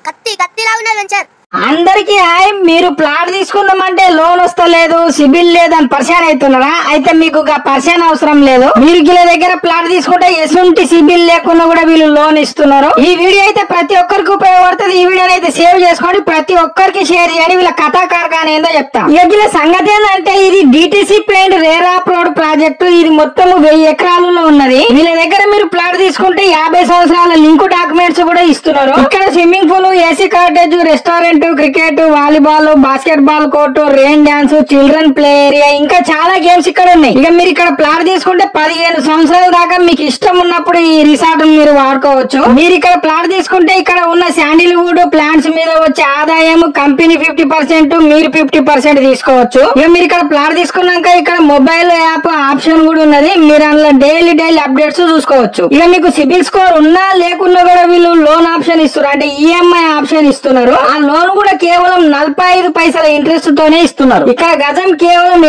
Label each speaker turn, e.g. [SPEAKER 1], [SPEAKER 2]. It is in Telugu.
[SPEAKER 1] కత్తి కత్తిలా ఉన్నది వెంచర్.
[SPEAKER 2] అందరికి హాయ్. మీరు ప్లాట్ తీసుకుందామంటే లోన్ వస్తలేదు, సిబిల్ లేదని పరిశాన్ అవుతున్నారా? అయితే మీకు పరిశాన్ అవసరం లేదు. మీరు వీళ్ళ దగ్గర ప్లాట్ తీసుకుంటే ఎసుంటి సిబిల్ లేకుండా కూడా వీళ్ళు లోన్ ఇస్తున్నారు. ఈ వీడియో అయితే ప్రతి ఒక్కరికి ఉపయోగపడుతుంది. ఈ వీడియోని అయితే సేవ్ చేసుకోండి, ప్రతి ఒక్కరికి షేర్ చేయండి. వీళ్ళ కథా కార్ఖానా ఏందో చెప్తా. ఇక వీళ్ళ సంగతి ఏంటంటే ఇది డిటిసి పెయింట్ రేరాప్ రోడ్ ప్రాజెక్టు. ఇది మొత్తం 1000 ఎకరాలలో ఉన్నది. వీళ్ళ దగ్గర మీరు ప్లాట్ తీసుకుంటే 50 సంవత్సరాల లింక్ డాక్యుమెంట్స్ కూడా ఇస్తున్నారు. ఇక్కడ swimming pool, AC cottage, restaurant, cricket, volleyball, basket ball court, rain dance, children play area, ఇంకా చాలా గేమ్స్ ఇక్కడ ఉన్నాయి. ఇక మీరు ఇక్కడ ప్లాట్ తీసుకుంటే 15 సంవత్సరాల దాకా మీకు ఇష్టం ఉన్నప్పుడు ఈ రిసార్ట్ మీరు వాడుకోవచ్చు. మీరు ఇక్కడ ప్లాట్ తీసుకుంటే ఇక్కడ ఉన్న శాండిల్వుడ్ ప్లాంట్స్ మీద వచ్చే ఆదాయం కంపెనీ 50%, మీరు 50% తీసుకోవచ్చు. ఇక మీరు ఇక్కడ ప్లాట్ తీసుకున్నాక ఇక్కడ మొబైల్ యాప్ ఆప్షన్ కూడా ఉన్నది. మీరు అందులో డైలీ అప్డేట్స్ చూసుకోవచ్చు. ఇక మీకు సిబిల్ స్కోర్ ఉన్నా లేకున్నా కూడా వీళ్ళు లోన్ ఆప్షన్ ఇస్తున్నారు, అంటే ఈఎంఐ ఆప్షన్ ఇస్తున్నారు. ఆ లోన్ కూడా కేవలం 45 పైసల ఇంట్రెస్ట్ తోనే ఇస్తున్నారు. ఇక్కడ గజం కేవలం